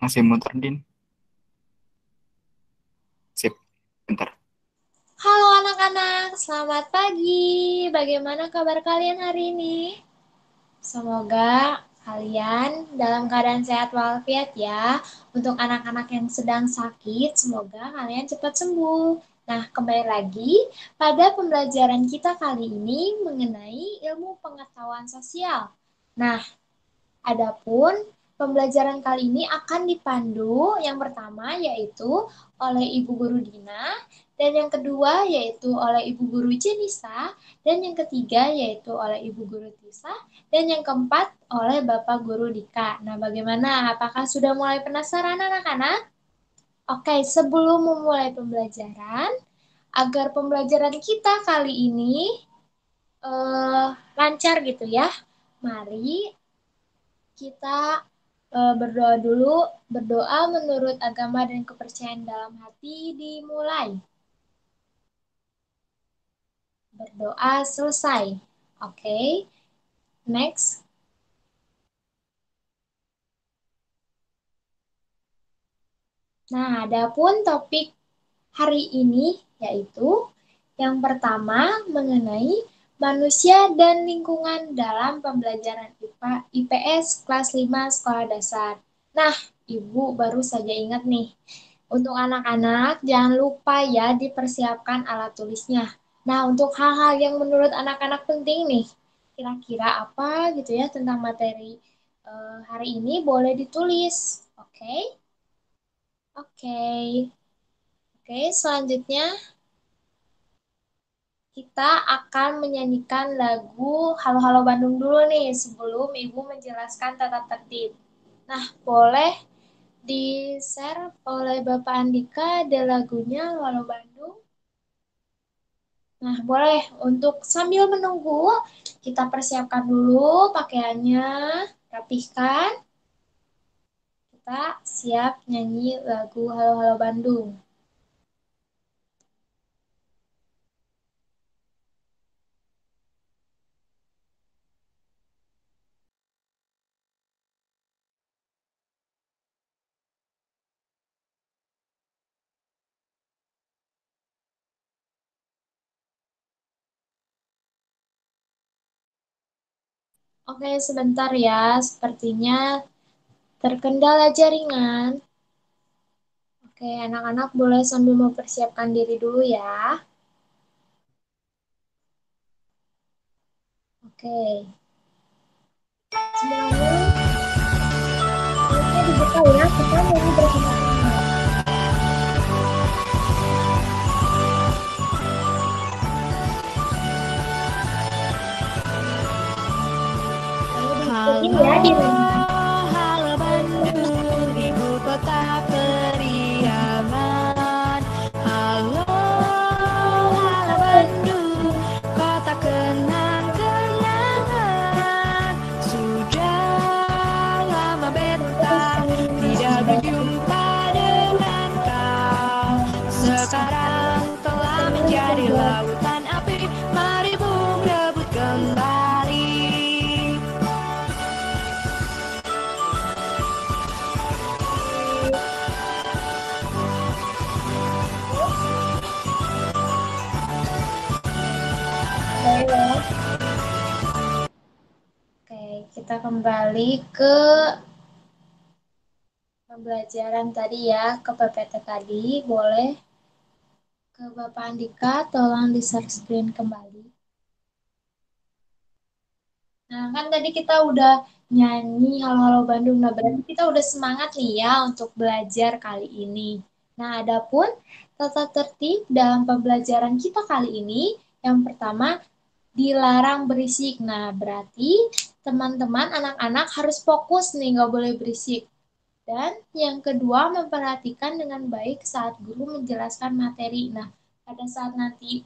Masih muter, Din. Sip, bentar. Halo anak-anak, selamat pagi. Bagaimana kabar kalian hari ini? Semoga kalian dalam keadaan sehat walafiat ya. Untuk anak-anak yang sedang sakit, semoga kalian cepat sembuh. Nah, kembali lagi pada pembelajaran kita kali ini mengenai ilmu pengetahuan sosial. Nah, adapun pembelajaran kali ini akan dipandu yang pertama yaitu oleh Ibu Guru Dina, dan yang kedua yaitu oleh Ibu Guru Jenisa, dan yang ketiga yaitu oleh Ibu Guru Tisa, dan yang keempat oleh Bapak Guru Dika. Nah, bagaimana? Apakah sudah mulai penasaran anak-anak? Oke, sebelum memulai pembelajaran, agar pembelajaran kita kali ini lancar gitu ya, mari kita berdoa dulu. Berdoa menurut agama dan kepercayaan dalam hati dimulai. Berdoa selesai. Oke, next. Nah, adapun topik hari ini yaitu yang pertama mengenai manusia dan lingkungan dalam pembelajaran IPA, IPS kelas 5 sekolah dasar. Nah, Ibu baru saja ingat nih, untuk anak-anak jangan lupa ya dipersiapkan alat tulisnya. Nah, untuk hal-hal yang menurut anak-anak penting nih, kira-kira apa gitu ya tentang materi hari ini boleh ditulis. Oke? Oke. Oke, selanjutnya kita akan menyanyikan lagu Halo Halo Bandung dulu nih sebelum Ibu menjelaskan tata tertib. Nah, boleh di-share oleh Bapak Andika ada lagunya Halo Halo Bandung. Nah, boleh untuk sambil menunggu kita persiapkan dulu pakaiannya, rapihkan. Kita siap nyanyi lagu Halo Halo Bandung. Oke, sebentar ya. Sepertinya terkendala jaringan. Oke, anak-anak boleh sambil mempersiapkan diri dulu ya. Oke, semuanya mic-nya dibuka ya. Kita nyanyi bersama-sama. Lalu diikutin Halo, ya di rumah. halo Bandung, ibu kota periaman. Halo, halo Bandung, kota kenang-kenangan. Sudah lama beta tidak berjumpa dengan kau. Sekarang telah menjadi lautan api, mari bung rebut kembali. Baik. Oke, kita kembali ke pembelajaran tadi ya, ke PPT tadi. Boleh ke Bapak Andika, tolong di-share screen kembali. Nah, kan tadi kita udah nyanyi Halo-Halo Bandung. Nah, berarti kita udah semangat nih ya untuk belajar kali ini. Nah, adapun tata tertib dalam pembelajaran kita kali ini, yang pertama, dilarang berisik. Nah, berarti teman-teman anak-anak harus fokus nih, nggak boleh berisik. Dan yang kedua, memperhatikan dengan baik saat guru menjelaskan materi. Nah, pada saat nanti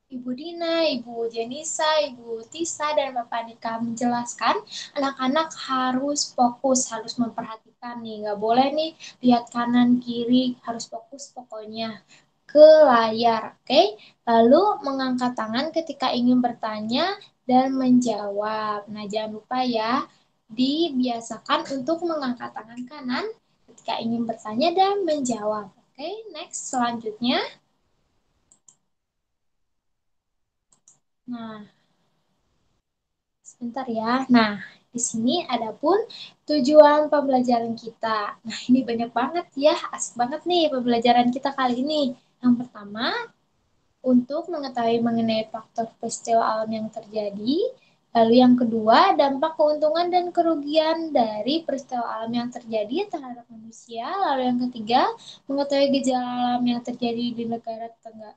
Ibu Dina, Ibu Jenisa, Ibu Tisa, dan Bapak Nika menjelaskan, anak-anak harus fokus, harus memperhatikan nih, nggak boleh nih lihat kanan kiri, harus fokus pokoknya ke layar, oke? Lalu mengangkat tangan ketika ingin bertanya dan menjawab. Nah, jangan lupa ya, dibiasakan untuk mengangkat tangan kanan ketika ingin bertanya dan menjawab. Oke, next selanjutnya. Nah, sebentar ya. Nah, di sini ada pun tujuan pembelajaran kita. Nah, ini banyak banget ya, asik banget nih pembelajaran kita kali ini. Yang pertama, untuk mengetahui mengenai faktor peristiwa alam yang terjadi. Lalu yang kedua, dampak keuntungan dan kerugian dari peristiwa alam yang terjadi terhadap manusia. Lalu yang ketiga, mengetahui gejala alam yang terjadi di negara tetangga.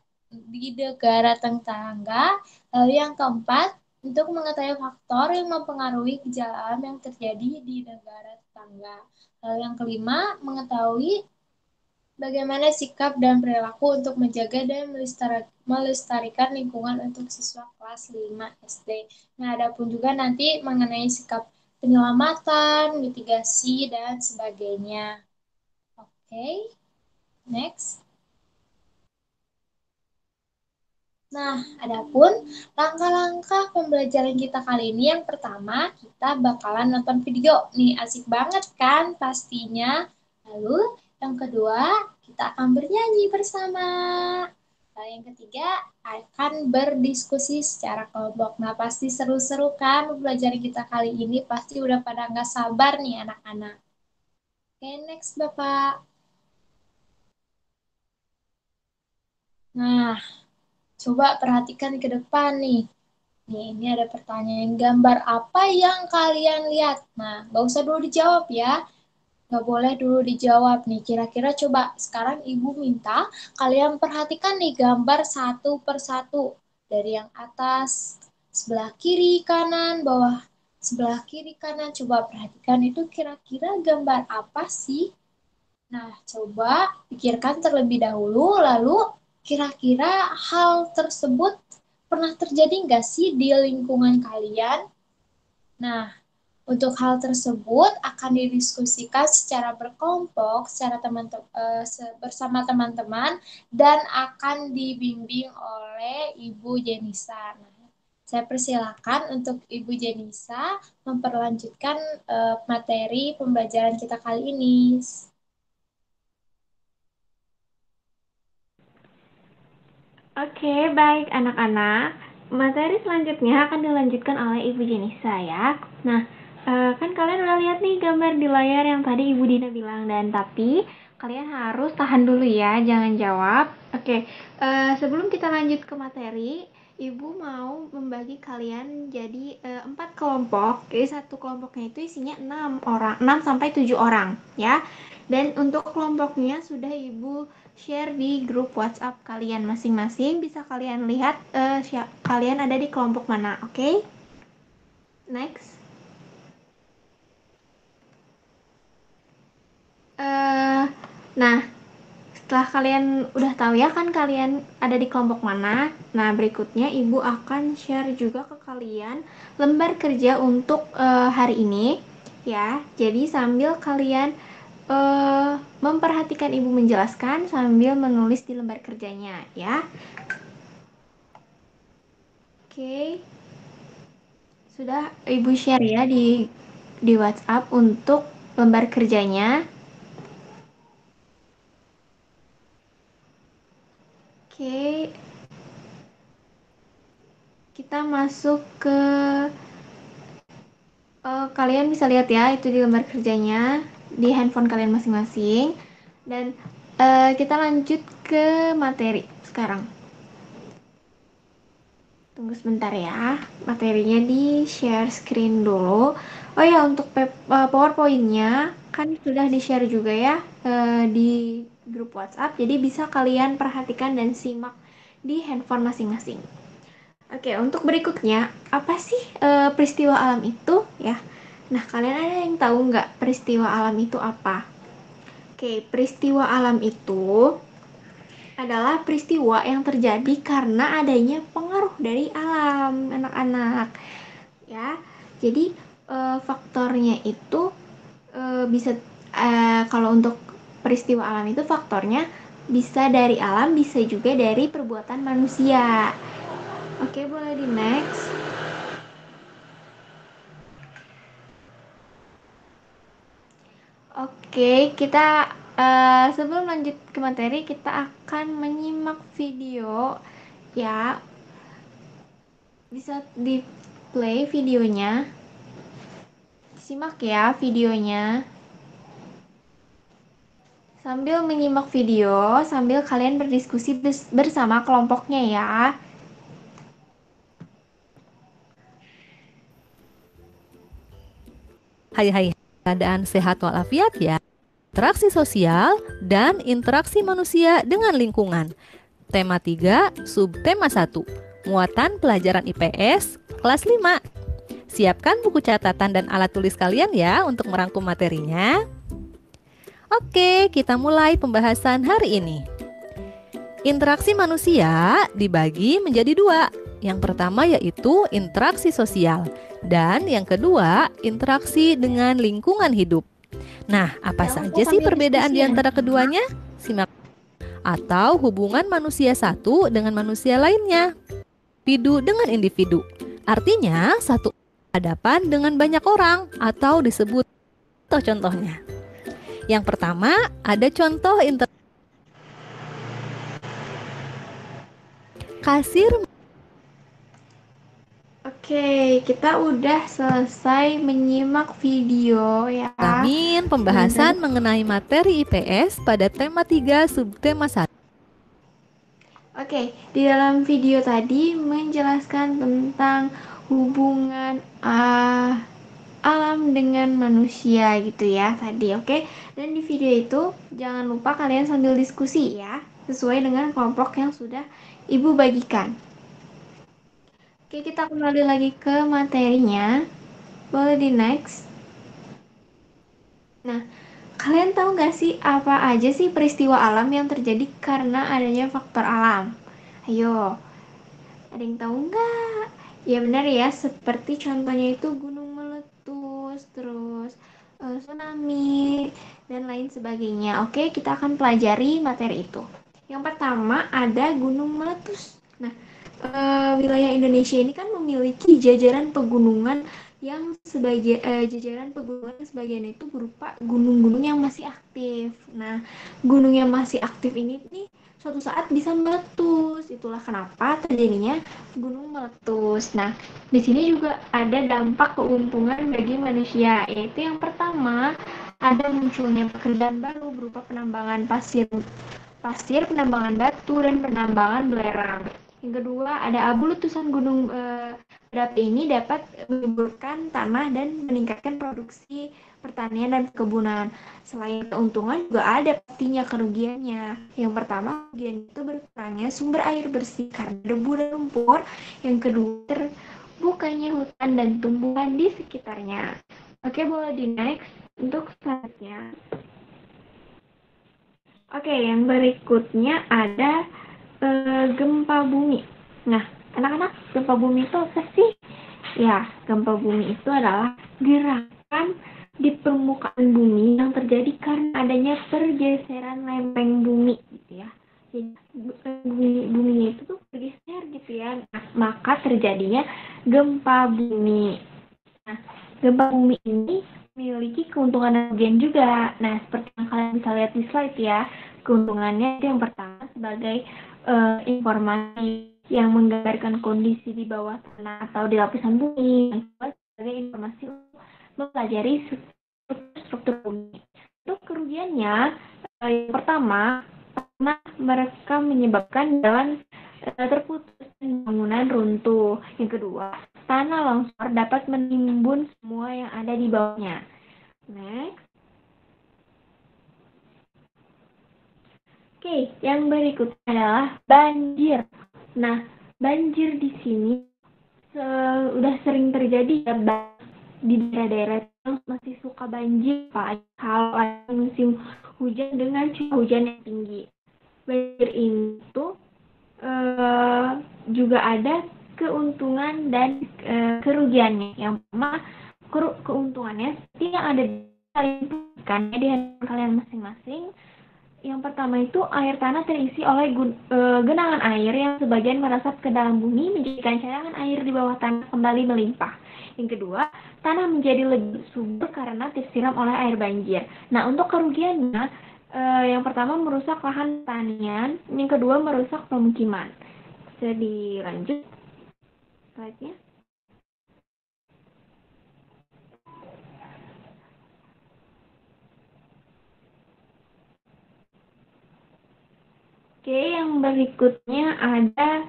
Lalu yang keempat, untuk mengetahui faktor yang mempengaruhi gejala alam yang terjadi di negara tetangga. Lalu yang kelima, mengetahui bagaimana sikap dan perilaku untuk menjaga dan melestarikan lingkungan untuk siswa kelas 5 SD. Nah, ada pun juga nanti mengenai sikap penyelamatan, mitigasi, dan sebagainya. Oke, next. Nah, adapun langkah-langkah pembelajaran kita kali ini, yang pertama kita bakalan nonton video. Nih, asik banget kan pastinya. Lalu yang kedua, kita akan bernyanyi bersama. Lalu yang ketiga, akan berdiskusi secara kelompok. Nah, pasti seru-seru kan pembelajaran kita kali ini. Pasti udah pada nggak sabar nih anak-anak. Oke, next Bapak. Nah, coba perhatikan ke depan nih. Nih, ini ada pertanyaan, gambar apa yang kalian lihat? Nah, nggak usah dulu dijawab ya. Nggak boleh dulu dijawab nih. Kira-kira coba sekarang Ibu minta kalian perhatikan nih gambar satu per satu. Dari yang atas, sebelah kiri, kanan, bawah, sebelah kiri, kanan. Coba perhatikan itu kira-kira gambar apa sih? Nah, coba pikirkan terlebih dahulu, lalu kira-kira hal tersebut pernah terjadi nggak sih di lingkungan kalian? Nah, untuk hal tersebut akan didiskusikan secara berkelompok, bersama teman-teman, dan akan dibimbing oleh Ibu Jenisa. Nah, saya persilakan untuk Ibu Jenisa memperlanjutkan materi pembelajaran kita kali ini. Oke, baik anak-anak. Materi selanjutnya akan dilanjutkan oleh Ibu Jenisa ya. Nah, kan kalian udah lihat nih gambar di layar yang tadi Ibu Dina bilang, dan tapi kalian harus tahan dulu ya, jangan jawab. Oke, sebelum kita lanjut ke materi, Ibu mau membagi kalian jadi 4 kelompok. Jadi satu kelompoknya itu isinya 6 orang, 6 sampai 7 orang ya. Dan untuk kelompoknya sudah Ibu share di grup WhatsApp kalian masing-masing. Bisa kalian lihat kalian ada di kelompok mana, oke? Next. Nah, setelah kalian udah tahu ya kan kalian ada di kelompok mana. Nah, berikutnya Ibu akan share juga ke kalian lembar kerja untuk hari ini ya. Jadi sambil kalian memperhatikan Ibu menjelaskan sambil menulis di lembar kerjanya ya. Oke. Sudah Ibu share ya di WhatsApp untuk lembar kerjanya. Oke. Kita masuk ke kalian bisa lihat ya itu di lembar kerjanya di handphone kalian masing-masing. Dan kita lanjut ke materi sekarang. Tunggu sebentar ya, materinya di share screen dulu. Oh ya, untuk PowerPoint-nya kan sudah di share juga ya di grup WhatsApp. Jadi bisa kalian perhatikan dan simak di handphone masing-masing. Oke, untuk berikutnya, apa sih peristiwa alam itu ya? Nah, kalian ada yang tahu nggak peristiwa alam itu apa? Oke, peristiwa alam itu adalah peristiwa yang terjadi karena adanya pengaruh dari alam, anak-anak. Ya, jadi faktornya itu bisa kalau untuk peristiwa alam itu faktornya bisa dari alam, bisa juga dari perbuatan manusia. Oke, boleh di next. Oke, Oke, kita sebelum lanjut ke materi, kita akan menyimak video ya. Bisa di play videonya. Simak ya videonya. Sambil menyimak video, sambil kalian berdiskusi bersama kelompoknya ya. Hai, keadaan sehat walafiat ya. Interaksi sosial dan interaksi manusia dengan lingkungan. Tema 3, subtema 1. Muatan pelajaran IPS kelas 5. Siapkan buku catatan dan alat tulis kalian ya untuk merangkum materinya. Oke, kita mulai pembahasan hari ini. Interaksi manusia dibagi menjadi 2. Yang pertama yaitu interaksi sosial dan yang kedua interaksi dengan lingkungan hidup. Nah, apa saja sih perbedaan di antara keduanya? Simak. Atau hubungan manusia satu dengan manusia lainnya. Individu dengan individu. Artinya satu hadapan dengan banyak orang atau disebut contoh-contohnya. Yang pertama ada contoh kasir. Oke, kita udah selesai menyimak video ya. Amin, pembahasan mengenai materi IPS pada tema 3 subtema 1. Oke, di dalam video tadi menjelaskan tentang hubungan alam dengan manusia gitu ya tadi, oke. Dan di video itu jangan lupa kalian sambil diskusi ya, sesuai dengan kelompok yang sudah Ibu bagikan. Oke, kita kembali lagi ke materinya. Boleh di next. Nah, kalian tahu nggak sih apa aja sih peristiwa alam yang terjadi karena adanya faktor alam? Ayo, ada yang tahu nggak? Ya benar ya, seperti contohnya itu gunung meletus, terus tsunami, dan lain sebagainya. Oke, kita akan pelajari materi itu. Yang pertama ada gunung meletus. Nah, wilayah Indonesia ini kan memiliki jajaran pegunungan yang jajaran pegunungan sebagian itu berupa gunung-gunung yang masih aktif. Nah, gunung yang masih aktif ini nih suatu saat bisa meletus. Itulah kenapa terjadinya gunung meletus. Nah, di sini juga ada dampak keuntungan bagi manusia, yaitu yang pertama ada munculnya pekerjaan baru berupa penambangan pasir, penambangan batu, dan penambangan belerang. Yang kedua, ada abu letusan gunung berapi ini dapat menyuburkan tanah dan meningkatkan produksi pertanian dan perkebunan. Selain keuntungan juga ada pastinya kerugiannya. Yang pertama, kerugian itu berkurangnya sumber air bersih karena debu dan lumpur. Yang kedua, terbukanya hutan dan tumbuhan di sekitarnya. Oke, boleh di next untuk selanjutnya. Oke, yang berikutnya ada gempa bumi. Nah, anak-anak, gempa bumi itu apa sih? Ya, gempa bumi itu adalah gerakan di permukaan bumi yang terjadi karena adanya pergeseran lempeng bumi, gitu ya. Jadi bumi itu tuh bergeser gitu ya. Nah, maka terjadinya gempa bumi. Nah, gempa bumi ini memiliki keuntungan dan kerugian juga. Nah, seperti yang kalian bisa lihat di slide ya, keuntungannya itu yang pertama sebagai informasi yang menggambarkan kondisi di bawah tanah atau di lapisan bumi, yang kedua sebagai informasi mempelajari struktur bumi. Untuk kerugiannya, yang pertama, karena mereka menyebabkan jalan terputus dan bangunan runtuh. Yang kedua, tanah longsor dapat menimbun semua yang ada di bawahnya. Next. Oke, yang berikutnya adalah banjir. Nah, banjir di sini sudah sering terjadi ya di daerah-daerah yang masih suka banjir, Pak. Kalau ada musim hujan dengan curah hujan yang tinggi. Banjir itu juga ada keuntungan dan kerugiannya. Yang pertama, keuntungannya seperti yang ada di kalian masing-masing. Yang pertama itu air tanah terisi oleh genangan air yang sebagian meresap ke dalam bumi menjadikan cadangan air di bawah tanah kembali melimpah. Yang kedua, tanah menjadi lebih subur karena tersiram oleh air banjir. Nah, untuk kerugiannya, yang pertama merusak lahan pertanian, yang kedua merusak pemukiman. Bisa dilanjut slide-nya. Oke, yang berikutnya ada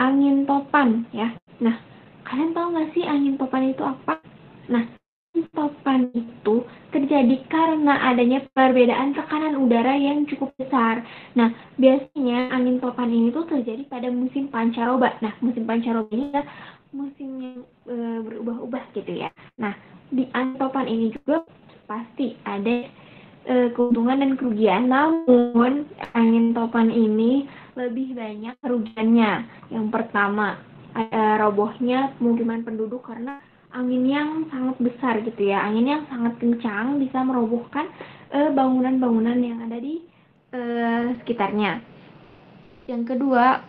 angin topan ya. Nah, kalian tahu nggak sih angin topan itu apa? Nah, angin topan itu terjadi karena adanya perbedaan tekanan udara yang cukup besar. Nah, biasanya angin topan ini tuh terjadi pada musim pancaroba. Nah, musim pancaroba ini adalah musim yang berubah-ubah gitu ya. Nah, di angin topan ini juga pasti ada keuntungan dan kerugian, namun angin topan ini lebih banyak kerugiannya. Yang pertama, robohnya pemukiman penduduk karena angin yang sangat besar gitu ya. Angin yang sangat kencang bisa merobohkan bangunan-bangunan yang ada di sekitarnya. Yang kedua,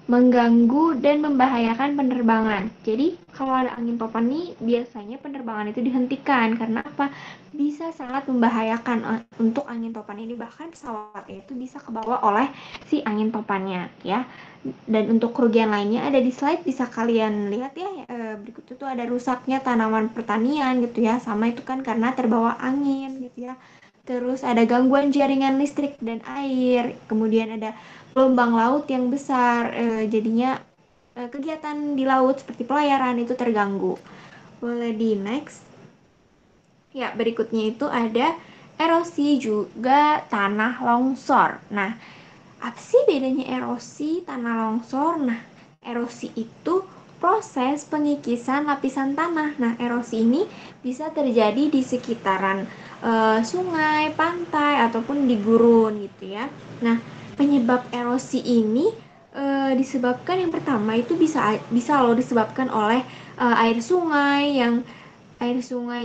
mengganggu dan membahayakan penerbangan. Jadi, kalau ada angin topan nih, biasanya penerbangan itu dihentikan. Karena apa? Bisa sangat membahayakan untuk angin topan ini. Bahkan pesawatnya itu bisa kebawa oleh si angin topannya, ya. Dan untuk kerugian lainnya ada di slide, bisa kalian lihat ya. Berikut itu ada rusaknya tanaman pertanian gitu ya. Sama itu kan karena terbawa angin gitu ya. Terus ada gangguan jaringan listrik dan air. Kemudian ada gelombang laut yang besar, jadinya kegiatan di laut seperti pelayaran itu terganggu. Boleh di next. Ya, berikutnya itu ada erosi juga tanah longsor. Nah, apa sih bedanya erosi tanah longsor? Nah, erosi itu proses pengikisan lapisan tanah. Nah, erosi ini bisa terjadi di sekitaran sungai, pantai, ataupun di gurun gitu ya. Nah, penyebab erosi ini disebabkan yang pertama itu bisa loh disebabkan oleh air sungai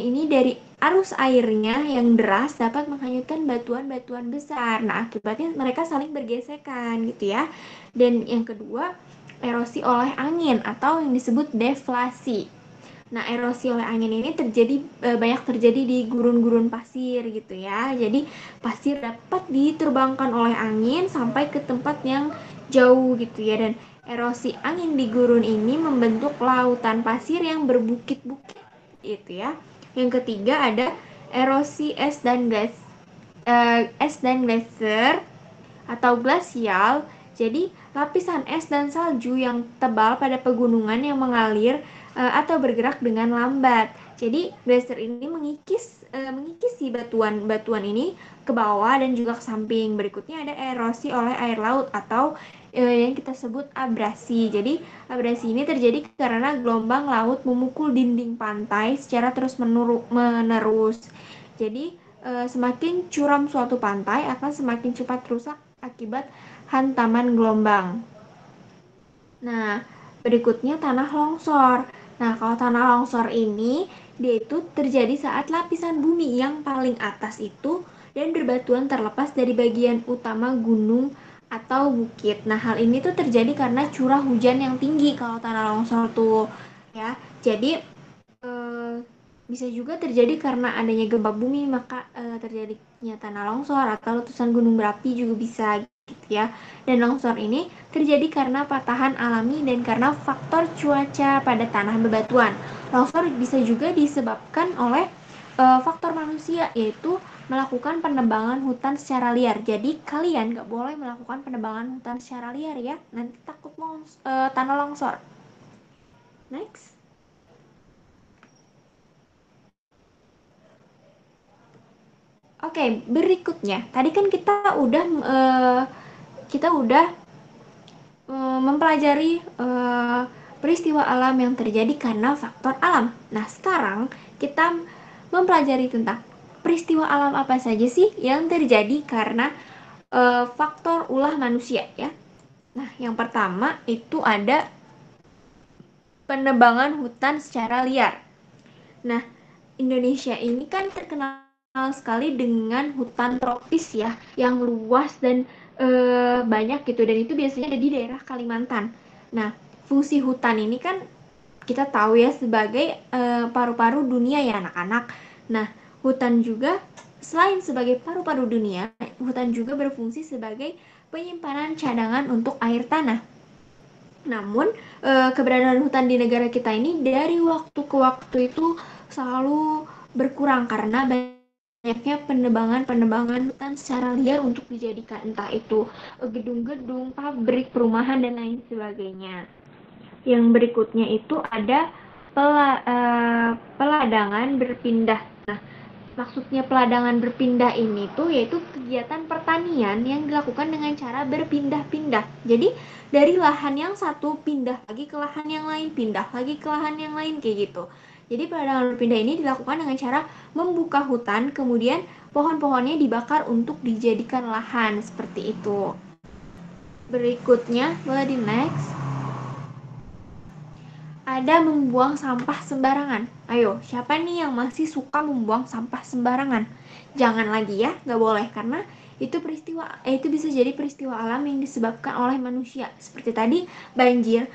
ini dari arus airnya yang deras dapat menghanyutkan batuan-batuan besar. Nah, akibatnya mereka saling bergesekan gitu ya. Dan yang kedua, erosi oleh angin atau yang disebut deflasi. Nah, erosi oleh angin ini banyak terjadi di gurun-gurun pasir gitu ya. Jadi, pasir dapat diterbangkan oleh angin sampai ke tempat yang jauh gitu ya. Dan erosi angin di gurun ini membentuk lautan pasir yang berbukit-bukit itu ya. Yang ketiga ada erosi es dan glacier atau glasial. Jadi lapisan es dan salju yang tebal pada pegunungan yang mengalir atau bergerak dengan lambat. Jadi glacier ini mengikis si batuan ini ke bawah dan juga ke samping. Berikutnya ada erosi oleh air laut atau yang kita sebut abrasi. Jadi abrasi ini terjadi karena gelombang laut memukul dinding pantai secara terus-menerus. Jadi semakin curam suatu pantai akan semakin cepat rusak akibat hantaman gelombang. Nah, berikutnya tanah longsor. Nah, kalau tanah longsor ini dia itu terjadi saat lapisan bumi yang paling atas itu dan berbatuan terlepas dari bagian utama gunung atau bukit. Nah, hal ini tuh terjadi karena curah hujan yang tinggi kalau tanah longsor tuh ya. Jadi bisa juga terjadi karena adanya gempa bumi, maka terjadinya tanah longsor atau letusan gunung berapi juga bisa gitu ya. Dan longsor ini terjadi karena patahan alami dan karena faktor cuaca pada tanah bebatuan. Longsor bisa juga disebabkan oleh faktor manusia, yaitu melakukan penebangan hutan secara liar. Jadi kalian nggak boleh melakukan penebangan hutan secara liar ya, nanti takut tanah longsor. Next. Oke, berikutnya. Tadi kan kita udah mempelajari peristiwa alam yang terjadi karena faktor alam. Nah, sekarang kita mempelajari tentang peristiwa alam apa saja sih yang terjadi karena faktor ulah manusia ya. Nah, yang pertama itu ada penebangan hutan secara liar. Nah, Indonesia ini kan terkenal sekali dengan hutan tropis ya, yang luas dan banyak gitu, dan itu biasanya ada di daerah Kalimantan. Nah, fungsi hutan ini kan kita tahu ya sebagai paru-paru dunia ya anak-anak. Nah, hutan juga selain sebagai paru-paru dunia, hutan juga berfungsi sebagai penyimpanan cadangan untuk air tanah. Namun, keberadaan hutan di negara kita ini dari waktu ke waktu itu selalu berkurang karena banyaknya penebangan hutan secara liar untuk dijadikan entah itu gedung-gedung, pabrik, perumahan, dan lain sebagainya. Yang berikutnya itu ada peladangan berpindah. Nah, maksudnya peladangan berpindah ini tuh yaitu kegiatan pertanian yang dilakukan dengan cara berpindah-pindah. Jadi dari lahan yang satu pindah lagi ke lahan yang lain, pindah lagi ke lahan yang lain kayak gitu. Jadi peladangan berpindah ini dilakukan dengan cara membuka hutan, kemudian pohon-pohonnya dibakar untuk dijadikan lahan seperti itu. Berikutnya, boleh di next. Ada membuang sampah sembarangan. Ayo, siapa nih yang masih suka membuang sampah sembarangan? Jangan lagi ya, nggak boleh karena itu bisa jadi peristiwa alam yang disebabkan oleh manusia. Seperti tadi banjir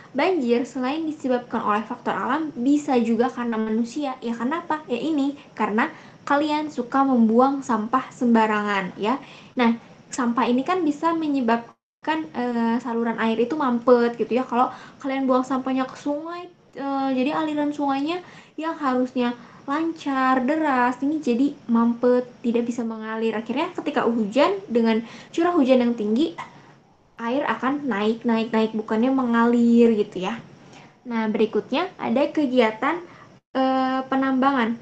selain disebabkan oleh faktor alam bisa juga karena manusia. Ya karena apa? Ya ini karena kalian suka membuang sampah sembarangan ya. Nah, sampah ini kan bisa menyebabkan saluran air itu mampet gitu ya. Kalau kalian buang sampahnya ke sungai, jadi aliran sungainya yang harusnya lancar, deras, ini jadi mampet, tidak bisa mengalir. Akhirnya ketika hujan dengan curah hujan yang tinggi, air akan naik, bukannya mengalir gitu ya. Nah, berikutnya ada kegiatan penambangan.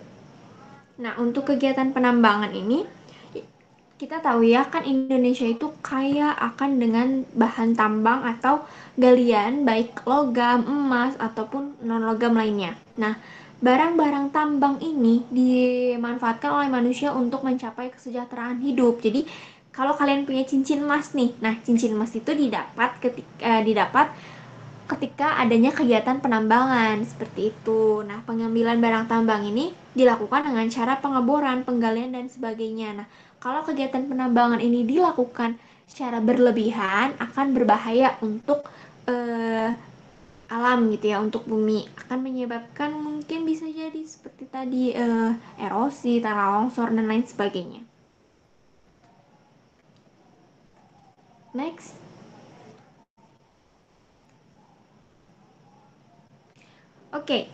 Nah, untuk kegiatan penambangan ini, kita tahu ya kan Indonesia itu kaya akan dengan bahan tambang atau galian baik logam, emas ataupun non logam lainnya. Nah, barang-barang tambang ini dimanfaatkan oleh manusia untuk mencapai kesejahteraan hidup. Jadi, kalau kalian punya cincin emas nih, nah cincin emas itu didapat ketika adanya kegiatan penambangan seperti itu. Nah, pengambilan barang tambang ini dilakukan dengan cara pengeboran, penggalian, dan sebagainya. Nah, kalau kegiatan penambangan ini dilakukan secara berlebihan akan berbahaya untuk alam gitu ya, untuk bumi. Akan menyebabkan mungkin bisa jadi seperti tadi erosi, tanah longsor, dan lain sebagainya. Next. Oke,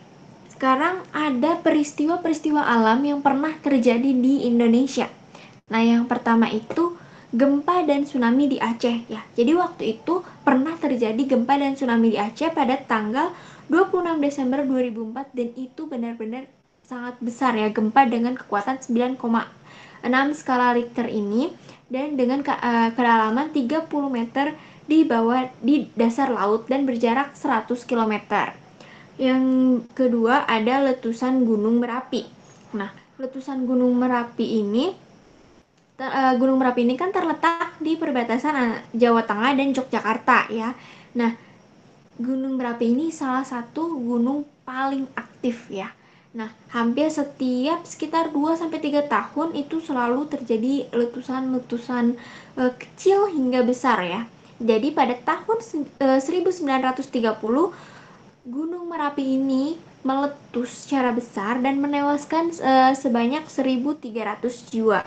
sekarang ada peristiwa-peristiwa alam yang pernah terjadi di Indonesia. Nah, yang pertama itu gempa dan tsunami di Aceh ya. Jadi waktu itu pernah terjadi gempa dan tsunami di Aceh pada tanggal 26 Desember 2004 dan itu benar-benar sangat besar ya, gempa dengan kekuatan 9,6 skala Richter ini dan dengan kedalaman 30 meter di dasar laut dan berjarak 100 km. Yang kedua ada letusan Gunung Merapi. Nah, letusan Gunung Merapi ini kan terletak di perbatasan Jawa Tengah dan Yogyakarta ya. Nah, Gunung Merapi ini salah satu gunung paling aktif ya. Nah, hampir setiap sekitar 2-3 tahun itu selalu terjadi letusan-letusan kecil hingga besar ya. Jadi pada tahun 1930 Gunung Merapi ini meletus secara besar dan menewaskan sebanyak 1.300 jiwa.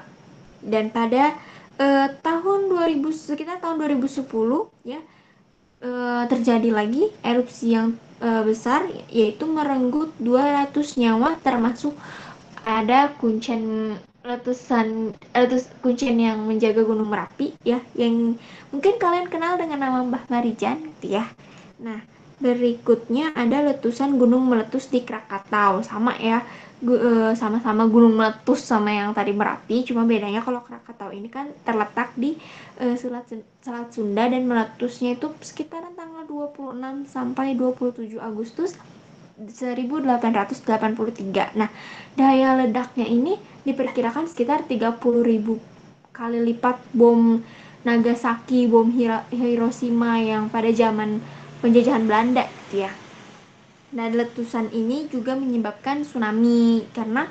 Dan pada sekitar tahun 2010 ya terjadi lagi erupsi yang besar yaitu merenggut 200 nyawa termasuk ada kuncen yang menjaga Gunung Merapi ya, yang mungkin kalian kenal dengan nama Mbah Marijan gitu ya. Nah, berikutnya ada letusan gunung meletus di Krakatau. Sama ya, sama-sama gunung meletus sama yang tadi Merapi, cuma bedanya kalau Krakatau ini kan terletak di Selat Sunda dan meletusnya itu sekitaran tanggal 26 sampai 27 Agustus 1883. Nah, daya ledaknya ini diperkirakan sekitar 30.000 kali lipat bom Nagasaki, bom Hiroshima yang pada zaman penjajahan Belanda gitu ya. Nah, letusan ini juga menyebabkan tsunami karena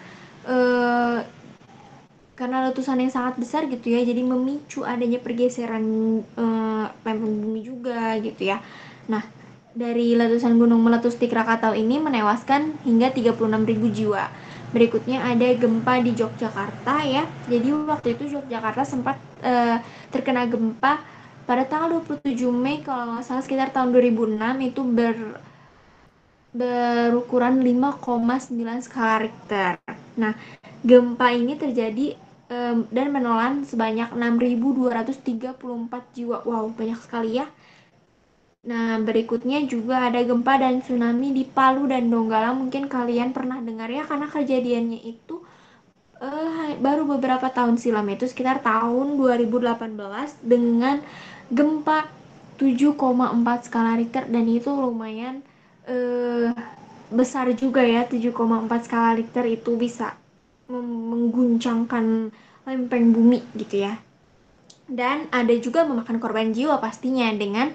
karena letusan yang sangat besar gitu ya, jadi memicu adanya pergeseran lempeng bumi juga gitu ya. Nah, dari letusan gunung meletus di Krakatau ini menewaskan hingga 36.000 jiwa. Berikutnya ada gempa di Yogyakarta ya. Jadi waktu itu Yogyakarta sempat terkena gempa pada tanggal 27 Mei kalau nggak salah, sekitar tahun 2006, itu berukuran 5,9 skala Richter. Nah, gempa ini terjadi dan menelan sebanyak 6.234 jiwa. Wow, banyak sekali ya. Nah, berikutnya juga ada gempa dan tsunami di Palu dan Donggala. Mungkin kalian pernah dengar ya, karena kejadiannya itu baru beberapa tahun silam, itu sekitar tahun 2018 dengan gempa 7,4 skala Richter, dan itu lumayan besar juga ya. 7,4 skala Richter itu bisa mengguncangkan lempeng bumi gitu ya. Dan ada juga memakan korban jiwa pastinya dengan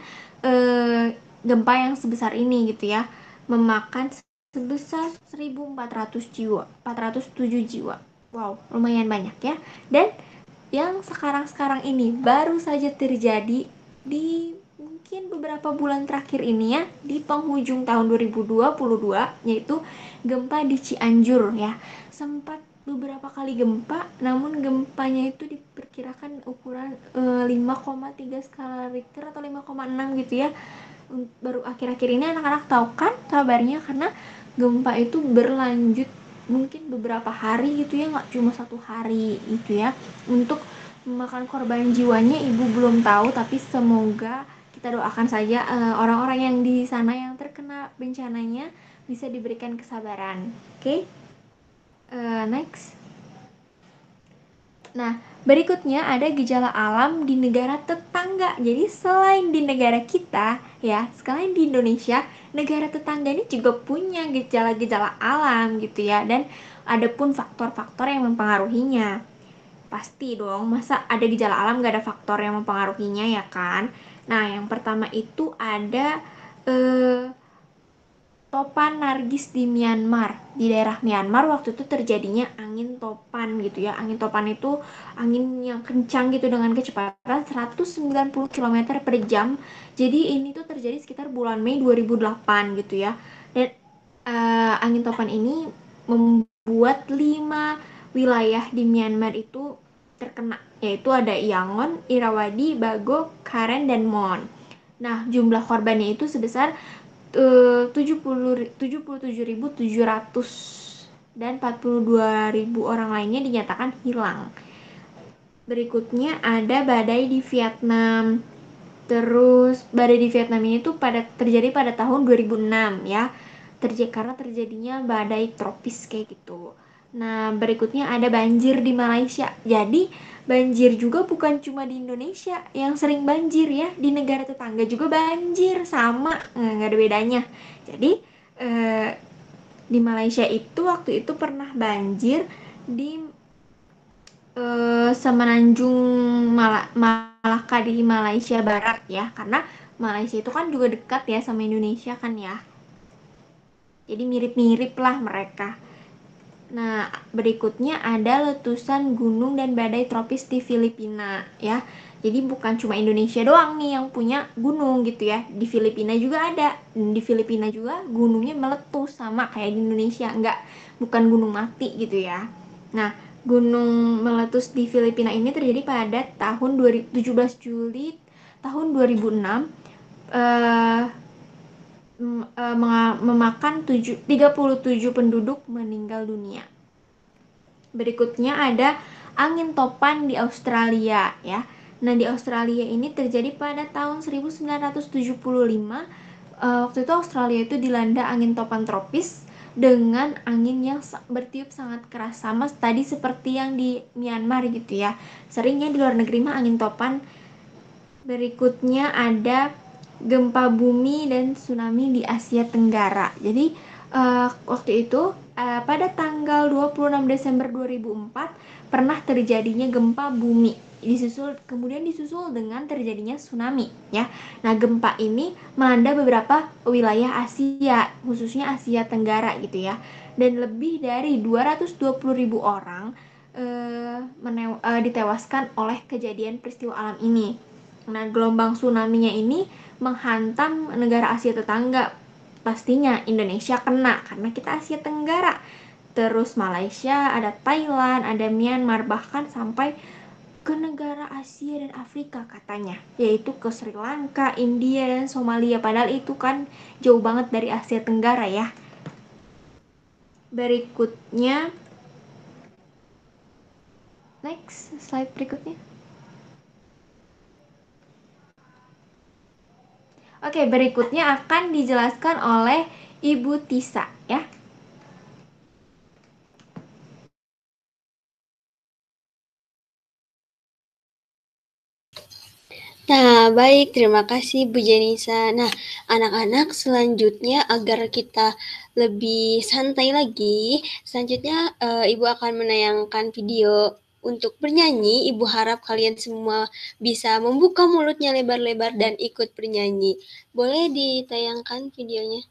gempa yang sebesar ini gitu ya, memakan sebesar 1.400 jiwa, 407 jiwa. Wow, lumayan banyak ya. Dan yang sekarang-sekarang ini baru saja terjadi di mungkin beberapa bulan terakhir ini ya, di penghujung tahun 2022, yaitu gempa di Cianjur ya. Sempat beberapa kali gempa, namun gempanya itu diperkirakan ukuran 5,3 skala Richter atau 5,6 gitu ya. Baru akhir-akhir ini anak-anak tahu kan kabarnya, karena gempa itu berlanjut mungkin beberapa hari gitu ya, nggak cuma 1 hari gitu ya. Untuk memakan korban jiwanya ibu belum tahu, tapi semoga kita doakan saja orang-orang yang di sana yang terkena bencananya bisa diberikan kesabaran. Oke? Next. Nah, berikutnya ada gejala alam di negara tetangga. Jadi selain di negara kita ya, selain di Indonesia, negara tetangga ini juga punya gejala-gejala alam gitu ya. Dan ada pun faktor-faktor yang mempengaruhinya. Pasti dong, masa ada gejala alam gak ada faktor yang mempengaruhinya ya kan? Nah, yang pertama itu ada topan Nargis di Myanmar. Di daerah Myanmar waktu itu terjadinya angin topan gitu ya. Angin topan itu angin yang kencang gitu dengan kecepatan 190 km per jam. Jadi ini tuh terjadi sekitar bulan Mei 2008 gitu ya. Dan angin topan ini membuat 5 wilayah di Myanmar itu terkena, yaitu ada Yangon, Irrawaddy, Bago, Karen, dan Mon. Nah, jumlah korbannya itu sebesar 77.700 dan 42.000 orang lainnya dinyatakan hilang. Berikutnya ada badai di Vietnam. Terus badai di Vietnam ini tuh terjadi pada tahun 2006 ya. Karena terjadinya badai tropis kayak gitu. Nah, berikutnya ada banjir di Malaysia. Jadi, banjir juga bukan cuma di Indonesia yang sering banjir ya. Di negara tetangga juga banjir, sama, nggak ada bedanya. Jadi, di Malaysia itu waktu itu pernah banjir di Semenanjung Malaka di Malaysia Barat ya. Karena Malaysia itu kan juga dekat ya sama Indonesia kan ya. Jadi mirip-mirip lah mereka. Nah, berikutnya ada letusan gunung dan badai tropis di Filipina ya. Jadi bukan cuma Indonesia doang nih yang punya gunung gitu ya. Di Filipina juga ada. Dan di Filipina juga gunungnya meletus sama kayak di Indonesia, bukan gunung mati gitu ya. Nah, gunung meletus di Filipina ini terjadi pada tahun 17 Juli tahun 2006. Memakan 37 penduduk meninggal dunia. Berikutnya ada angin topan di Australia ya. Nah, di Australia ini terjadi pada tahun 1975. Waktu itu Australia itu dilanda angin topan tropis dengan angin yang bertiup sangat keras, sama tadi seperti yang di Myanmar gitu ya. Seringnya di luar negeri mah angin topan. Berikutnya ada gempa bumi dan tsunami di Asia Tenggara. Jadi waktu itu pada tanggal 26 Desember 2004 pernah terjadinya gempa bumi, kemudian disusul dengan terjadinya tsunami ya. Nah, gempa ini melanda beberapa wilayah Asia, khususnya Asia Tenggara gitu ya. Dan lebih dari 220.000 orang ditewaskan oleh kejadian peristiwa alam ini. Nah, gelombang tsunami-nya ini menghantam negara Asia tetangga. Pastinya Indonesia kena karena kita Asia Tenggara. Terus Malaysia, ada Thailand, ada Myanmar, bahkan sampai ke negara Asia dan Afrika katanya, yaitu ke Sri Lanka, India, dan Somalia. Padahal itu kan jauh banget dari Asia Tenggara ya. Berikutnya, next slide berikutnya. Oke, berikutnya akan dijelaskan oleh Ibu Tisa ya. Nah, baik, terima kasih Bu Jenisa. Nah, anak-anak, selanjutnya agar kita lebih santai lagi, selanjutnya Ibu akan menayangkan video untuk bernyanyi. Ibu harap kalian semua bisa membuka mulutnya lebar-lebar dan ikut bernyanyi. Boleh ditayangkan videonya?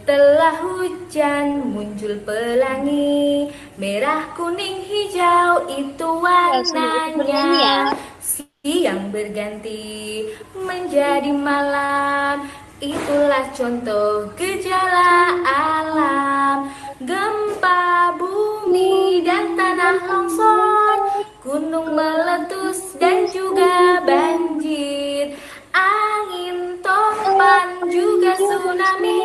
Setelah hujan muncul pelangi, merah, kuning, hijau itu warnanya. Siang berganti menjadi malam, itulah contoh gejala alam. Gempa bumi dan tanah longsor, gunung meletus dan juga banjir. Angin topan juga tsunami,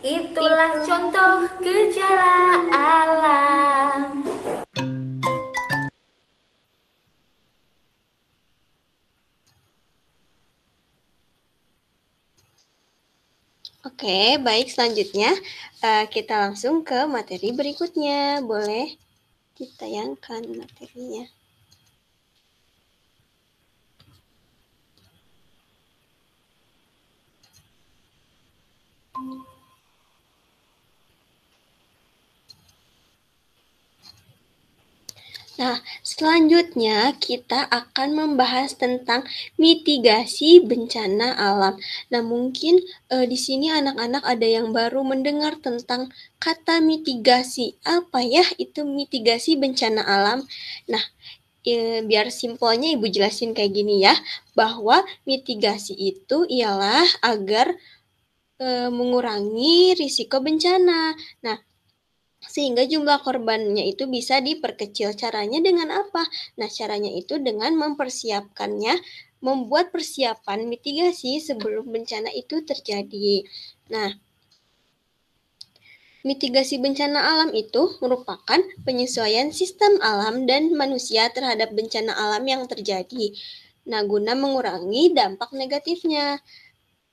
itulah contoh gejala alam. Oke, baik, selanjutnya kita langsung ke materi berikutnya. Boleh ditayangkan materinya. Nah, selanjutnya kita akan membahas tentang mitigasi bencana alam. Nah, mungkin di sini anak-anak ada yang baru mendengar tentang kata mitigasi. Apa ya itu mitigasi bencana alam? Nah, biar simpelnya Ibu jelasin kayak gini ya, bahwa mitigasi itu ialah agar mengurangi risiko bencana. Nah, sehingga jumlah korbannya itu bisa diperkecil. Caranya dengan apa? Nah, caranya itu dengan mempersiapkannya, membuat persiapan mitigasi sebelum bencana itu terjadi. Nah, mitigasi bencana alam itu merupakan penyesuaian sistem alam dan manusia terhadap bencana alam yang terjadi. Nah, guna mengurangi dampak negatifnya.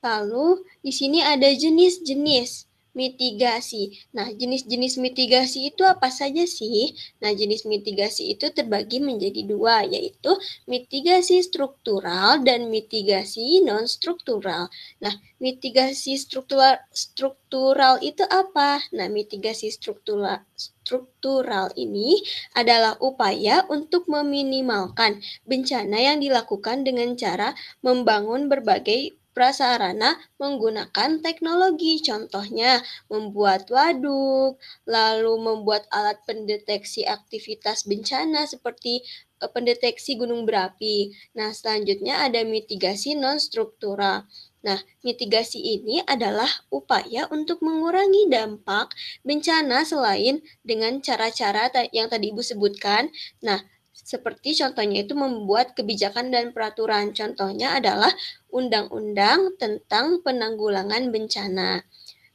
Lalu, di sini ada jenis-jenis mitigasi. Nah, jenis-jenis mitigasi itu apa saja sih? Nah, jenis mitigasi itu terbagi menjadi dua, yaitu mitigasi struktural dan mitigasi non-struktural. Nah, mitigasi struktural itu apa? Nah, mitigasi struktural ini adalah upaya untuk meminimalkan bencana yang dilakukan dengan cara membangun berbagai prasarana menggunakan teknologi, contohnya membuat waduk, lalu membuat alat pendeteksi aktivitas bencana seperti pendeteksi gunung berapi. Nah, selanjutnya ada mitigasi non-struktural. Nah, mitigasi ini adalah upaya untuk mengurangi dampak bencana selain dengan cara-cara yang tadi Ibu sebutkan. Nah, seperti contohnya itu membuat kebijakan dan peraturan. Contohnya adalah Undang-Undang tentang Penanggulangan Bencana.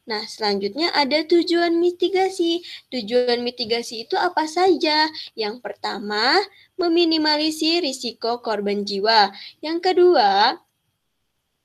Nah, selanjutnya ada tujuan mitigasi. Tujuan mitigasi itu apa saja? Yang pertama, meminimalisir risiko korban jiwa. Yang kedua,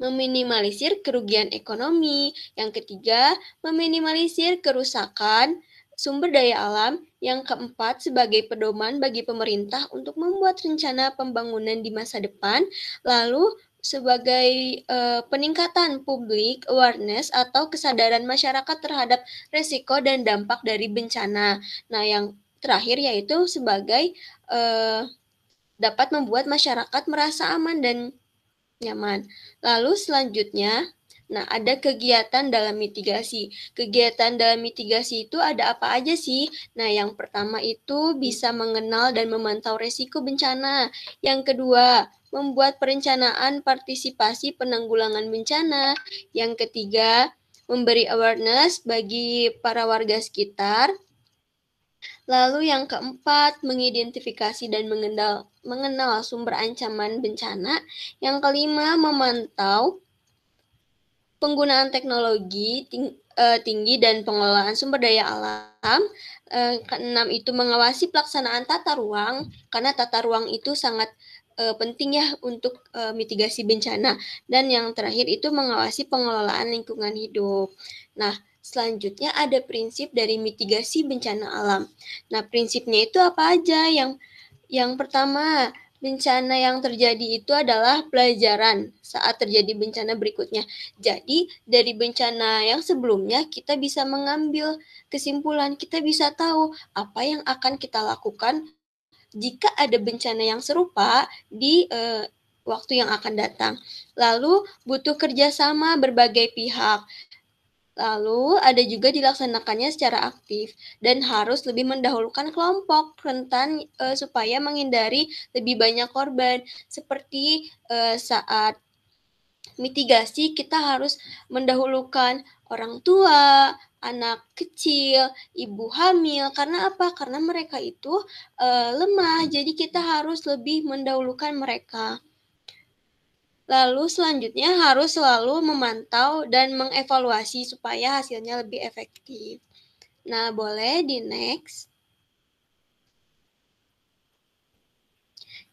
meminimalisir kerugian ekonomi. Yang ketiga, meminimalisir kerusakan sumber daya alam. Yang keempat, sebagai pedoman bagi pemerintah untuk membuat rencana pembangunan di masa depan. Lalu, sebagai peningkatan public awareness atau kesadaran masyarakat terhadap risiko dan dampak dari bencana. Nah, yang terakhir yaitu sebagai dapat membuat masyarakat merasa aman dan nyaman. Lalu selanjutnya, nah ada kegiatan dalam mitigasi. Kegiatan dalam mitigasi itu ada apa aja sih? Nah yang pertama itu bisa mengenal dan memantau resiko bencana. Yang kedua, membuat perencanaan partisipasi penanggulangan bencana. Yang ketiga, memberi awareness bagi para warga sekitar. Lalu yang keempat, mengidentifikasi dan mengenal sumber ancaman bencana. Yang kelima, memantau penggunaan teknologi tinggi dan pengelolaan sumber daya alam. Keenam itu mengawasi pelaksanaan tata ruang, karena tata ruang itu sangat penting ya untuk mitigasi bencana. Dan yang terakhir itu mengawasi pengelolaan lingkungan hidup. Nah, selanjutnya ada prinsip dari mitigasi bencana alam. Nah, prinsipnya itu apa aja? Yang pertama, bencana yang terjadi itu adalah pelajaran saat terjadi bencana berikutnya. Jadi, dari bencana yang sebelumnya kita bisa mengambil kesimpulan, kita bisa tahu apa yang akan kita lakukan jika ada bencana yang serupa di waktu yang akan datang. Lalu, butuh kerjasama berbagai pihak. Lalu ada juga dilaksanakannya secara aktif dan harus lebih mendahulukan kelompok rentan supaya menghindari lebih banyak korban. Seperti saat mitigasi kita harus mendahulukan orang tua, anak kecil, ibu hamil. Karena apa? Karena mereka itu lemah, jadi kita harus lebih mendahulukan mereka. Lalu selanjutnya harus selalu memantau dan mengevaluasi supaya hasilnya lebih efektif. Nah, boleh di next.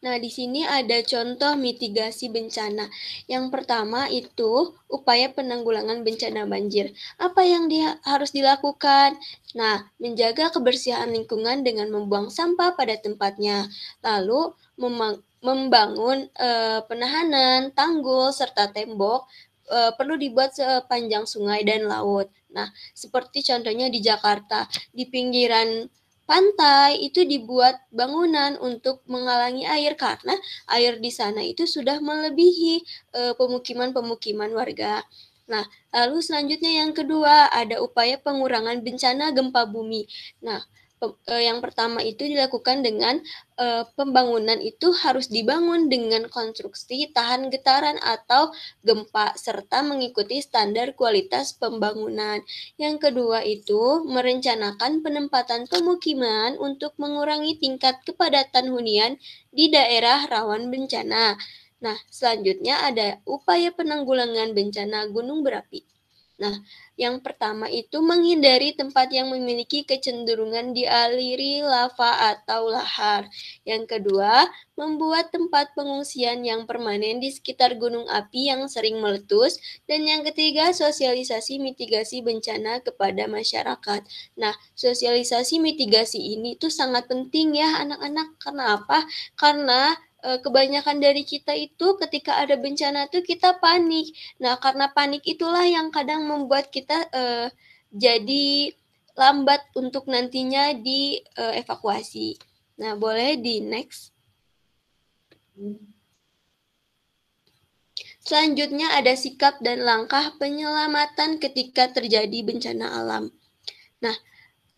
Nah, di sini ada contoh mitigasi bencana. Yang pertama itu upaya penanggulangan bencana banjir. Apa yang harus dilakukan? Nah, menjaga kebersihan lingkungan dengan membuang sampah pada tempatnya. Lalu membangun penahanan, tanggul, serta tembok perlu dibuat sepanjang sungai dan laut. Nah, seperti contohnya di Jakarta, di pinggiran pantai itu dibuat bangunan untuk menghalangi air karena air di sana itu sudah melebihi pemukiman-pemukiman warga. Nah, lalu selanjutnya yang kedua ada upaya pengurangan bencana gempa bumi. Nah, yang pertama itu dilakukan dengan pembangunan itu harus dibangun dengan konstruksi tahan getaran atau gempa serta mengikuti standar kualitas pembangunan. Yang kedua itu merencanakan penempatan pemukiman untuk mengurangi tingkat kepadatan hunian di daerah rawan bencana. Nah, selanjutnya ada upaya penanggulangan bencana gunung berapi. Nah, yang pertama itu menghindari tempat yang memiliki kecenderungan dialiri lava atau lahar. Yang kedua, membuat tempat pengungsian yang permanen di sekitar gunung api yang sering meletus. Dan yang ketiga, sosialisasi mitigasi bencana kepada masyarakat. Nah, sosialisasi mitigasi ini tuh sangat penting ya anak-anak. Karena apa? Karena kebanyakan dari kita itu ketika ada bencana tuh kita panik. Nah, karena panik itulah yang kadang membuat kita jadi lambat untuk nantinya dievakuasi. Nah, boleh di next. Selanjutnya ada sikap dan langkah penyelamatan ketika terjadi bencana alam. Nah,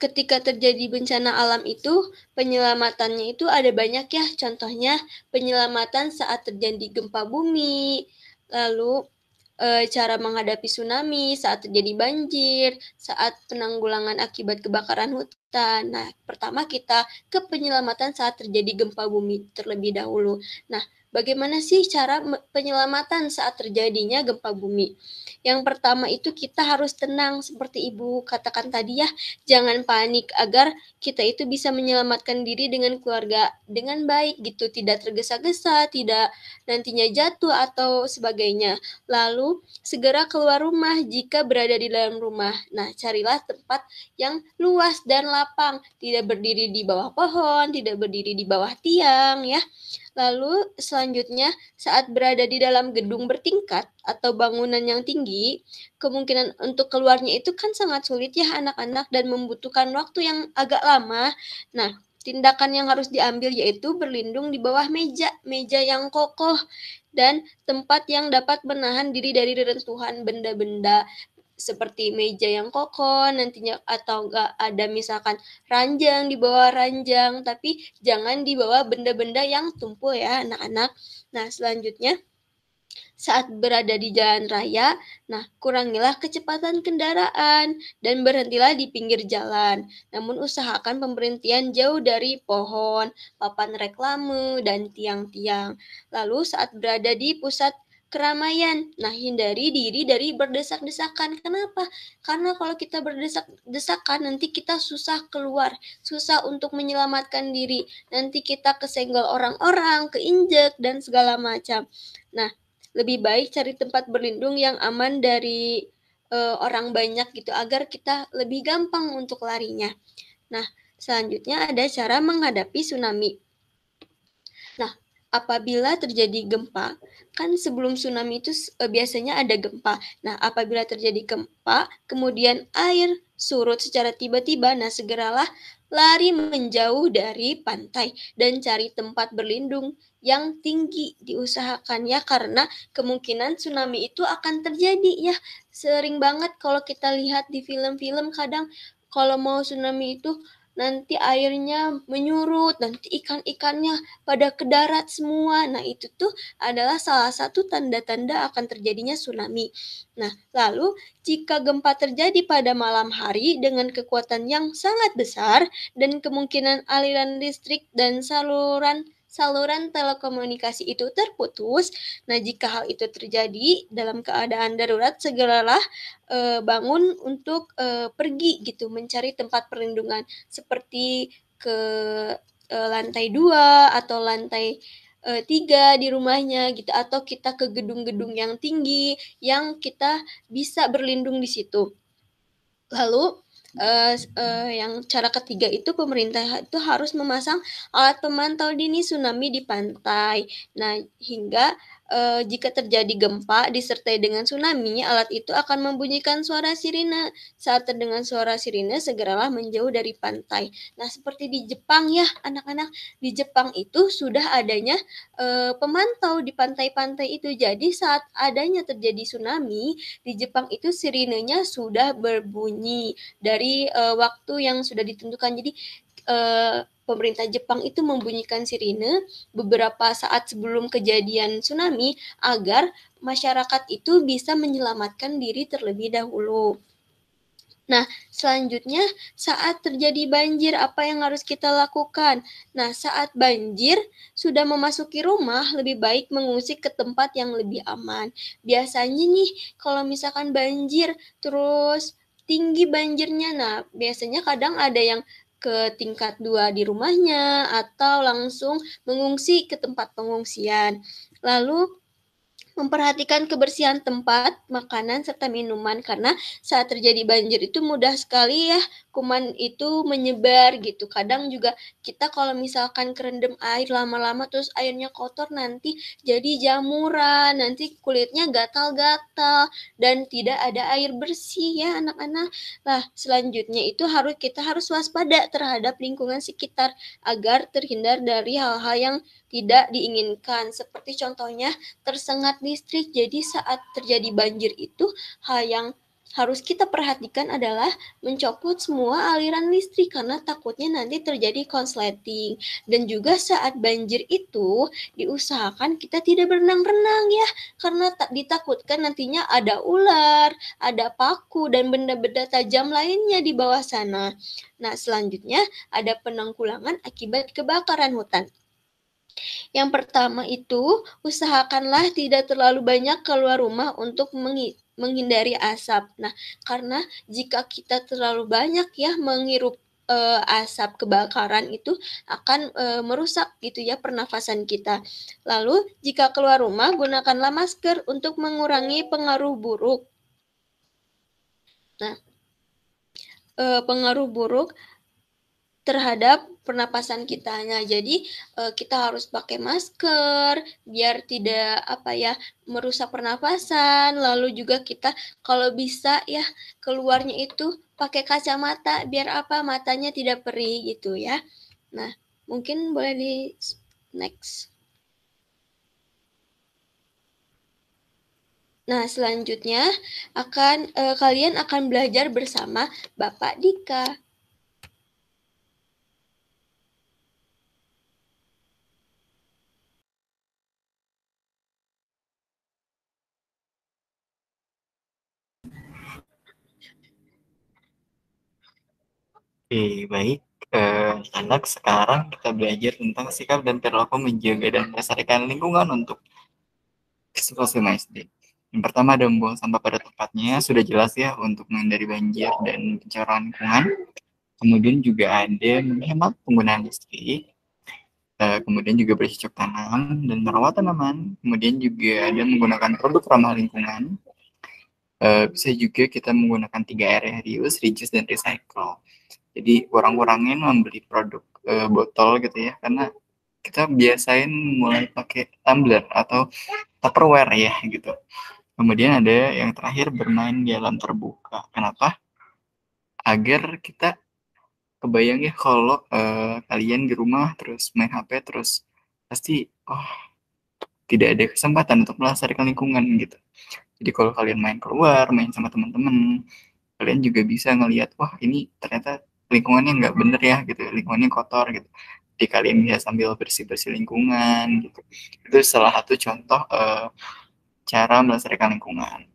ketika terjadi bencana alam itu, penyelamatannya itu ada banyak ya. Contohnya, penyelamatan saat terjadi gempa bumi, lalu cara menghadapi tsunami, saat terjadi banjir, saat penanggulangan akibat kebakaran hutan. Nah, pertama kita ke penyelamatan saat terjadi gempa bumi terlebih dahulu. Nah, bagaimana sih cara penyelamatan saat terjadinya gempa bumi? Yang pertama itu kita harus tenang seperti Ibu katakan tadi ya, jangan panik agar kita itu bisa menyelamatkan diri dengan keluarga dengan baik gitu, tidak tergesa-gesa, tidak nantinya jatuh atau sebagainya. Lalu segera keluar rumah jika berada di dalam rumah. Nah, carilah tempat yang luas dan lapang, tidak berdiri di bawah pohon, tidak berdiri di bawah tiang ya. Lalu selanjutnya, saat berada di dalam gedung bertingkat atau bangunan yang tinggi, kemungkinan untuk keluarnya itu kan sangat sulit ya anak-anak dan membutuhkan waktu yang agak lama. Nah, tindakan yang harus diambil yaitu berlindung di bawah meja yang kokoh dan tempat yang dapat menahan diri dari reruntuhan benda-benda seperti meja yang kokoh nantinya, atau enggak ada misalkan ranjang, di bawah ranjang, tapi jangan di bawah benda-benda yang tumpul ya anak-anak. Nah, selanjutnya saat berada di jalan raya, nah kurangilah kecepatan kendaraan dan berhentilah di pinggir jalan. Namun usahakan pemberhentian jauh dari pohon, papan reklame, dan tiang-tiang. Lalu saat berada di pusat keramaian, nah hindari diri dari berdesak-desakan. Kenapa? Karena kalau kita berdesak-desakan nanti kita susah keluar, susah untuk menyelamatkan diri. Nanti kita kesenggol orang-orang, keinjek, dan segala macam. Nah, lebih baik cari tempat berlindung yang aman dari orang banyak gitu agar kita lebih gampang untuk larinya. Nah, selanjutnya ada cara menghadapi tsunami. Nah, apabila terjadi gempa, kan sebelum tsunami itu biasanya ada gempa. Nah, apabila terjadi gempa, kemudian air surut secara tiba-tiba, nah segeralah lari menjauh dari pantai dan cari tempat berlindung yang tinggi diusahakan ya, karena kemungkinan tsunami itu akan terjadi ya. Sering banget kalau kita lihat di film-film, kadang kalau mau tsunami itu nanti airnya menyurut, nanti ikan-ikannya pada ke darat semua. Nah, itu tuh adalah salah satu tanda-tanda akan terjadinya tsunami. Nah, lalu jika gempa terjadi pada malam hari dengan kekuatan yang sangat besar dan kemungkinan aliran listrik dan saluran telekomunikasi itu terputus. Nah, jika hal itu terjadi dalam keadaan darurat, segeralah bangun untuk pergi gitu, mencari tempat perlindungan seperti ke lantai 2 atau lantai 3 di rumahnya gitu, atau kita ke gedung-gedung yang tinggi yang kita bisa berlindung di situ. Lalu yang cara ketiga itu pemerintah itu harus memasang alat pemantau dini tsunami di pantai. Nah, hingga jika terjadi gempa disertai dengan tsunami, alat itu akan membunyikan suara sirine. Saat terdengar suara sirine, segeralah menjauh dari pantai. Nah, seperti di Jepang ya, anak-anak, di Jepang itu sudah adanya pemantau di pantai-pantai itu. Jadi saat adanya terjadi tsunami, di Jepang itu sirinenya sudah berbunyi dari waktu yang sudah ditentukan. Jadi pemerintah Jepang itu membunyikan sirine beberapa saat sebelum kejadian tsunami agar masyarakat itu bisa menyelamatkan diri terlebih dahulu. Nah, selanjutnya saat terjadi banjir, apa yang harus kita lakukan? Nah, saat banjir sudah memasuki rumah, lebih baik mengungsi ke tempat yang lebih aman. Biasanya nih, kalau misalkan banjir terus tinggi banjirnya, nah biasanya kadang ada yang ke tingkat 2 di rumahnya atau langsung mengungsi ke tempat pengungsian. Lalu memperhatikan kebersihan tempat, makanan, serta minuman, karena saat terjadi banjir itu mudah sekali ya kuman itu menyebar gitu. Kadang juga kita kalau misalkan kerendam air lama-lama terus airnya kotor, nanti jadi jamuran, nanti kulitnya gatal-gatal dan tidak ada air bersih ya anak-anak. Nah, selanjutnya itu kita harus waspada terhadap lingkungan sekitar agar terhindar dari hal-hal yang tidak diinginkan, seperti contohnya tersengat listrik. Jadi saat terjadi banjir itu hal yang harus kita perhatikan adalah mencopot semua aliran listrik karena takutnya nanti terjadi konsleting. Dan juga saat banjir itu diusahakan kita tidak berenang-renang ya, karena ditakutkan nantinya ada ular, ada paku, dan benda-benda tajam lainnya di bawah sana. Nah, selanjutnya ada penanggulangan akibat kebakaran hutan. Yang pertama itu, usahakanlah tidak terlalu banyak keluar rumah untuk menghindari asap. Nah, karena jika kita terlalu banyak ya menghirup asap kebakaran itu akan merusak gitu ya pernafasan kita. Lalu, jika keluar rumah, gunakanlah masker untuk mengurangi pengaruh buruk. Nah, pengaruh buruk terhadap pernapasan kita. Nah, jadi kita harus pakai masker biar tidak merusak pernapasan. Lalu juga kita kalau bisa ya keluarnya itu pakai kacamata biar matanya tidak perih gitu ya. Nah, mungkin boleh di next. Nah, selanjutnya kalian akan belajar bersama Bapak Dika. Oke, baik. Anak, sekarang kita belajar tentang sikap dan perilaku menjaga dan melestarikan lingkungan untuk siswa SMA SD. Yang pertama ada membuang sampah pada tempatnya, sudah jelas ya, untuk menghindari banjir dan pencemaran lingkungan. Kemudian juga ada menghemat penggunaan listrik, kemudian juga bercocok tanam dan merawat tanaman. Kemudian juga ada menggunakan produk ramah lingkungan. Bisa juga kita menggunakan 3R ya, reuse, reduce, dan recycle. Jadi kurang-kurangin membeli produk botol gitu ya, karena kita biasain mulai pakai tumbler atau Tupperware ya gitu. Kemudian ada yang terakhir, bermain di alam terbuka. Kenapa? Agar kita kebayang ya kalau kalian di rumah terus main HP terus pasti tidak ada kesempatan untuk melestarikan lingkungan gitu. Jadi kalau kalian main keluar, main sama teman-teman, kalian juga bisa ngelihat, wah ini ternyata lingkungannya nggak bener ya gitu, lingkungannya kotor gitu. Jadi kalian bisa sambil bersih-bersih lingkungan gitu. Itu salah satu contoh cara melestarikan lingkungan.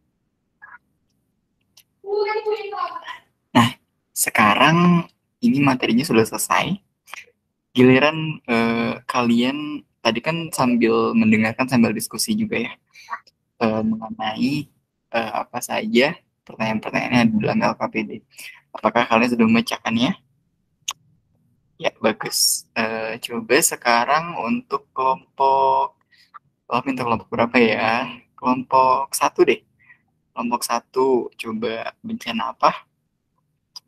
Nah, sekarang ini materinya sudah selesai. Giliran kalian tadi kan sambil mendengarkan sambil diskusi juga ya mengenai apa saja pertanyaan-pertanyaannya di dalam LKPD. Apakah kalian sudah memecahkannya? Ya, bagus. Coba sekarang untuk kelompok minta kelompok berapa ya? Kelompok 1 deh. Kelompok 1, coba bencana apa?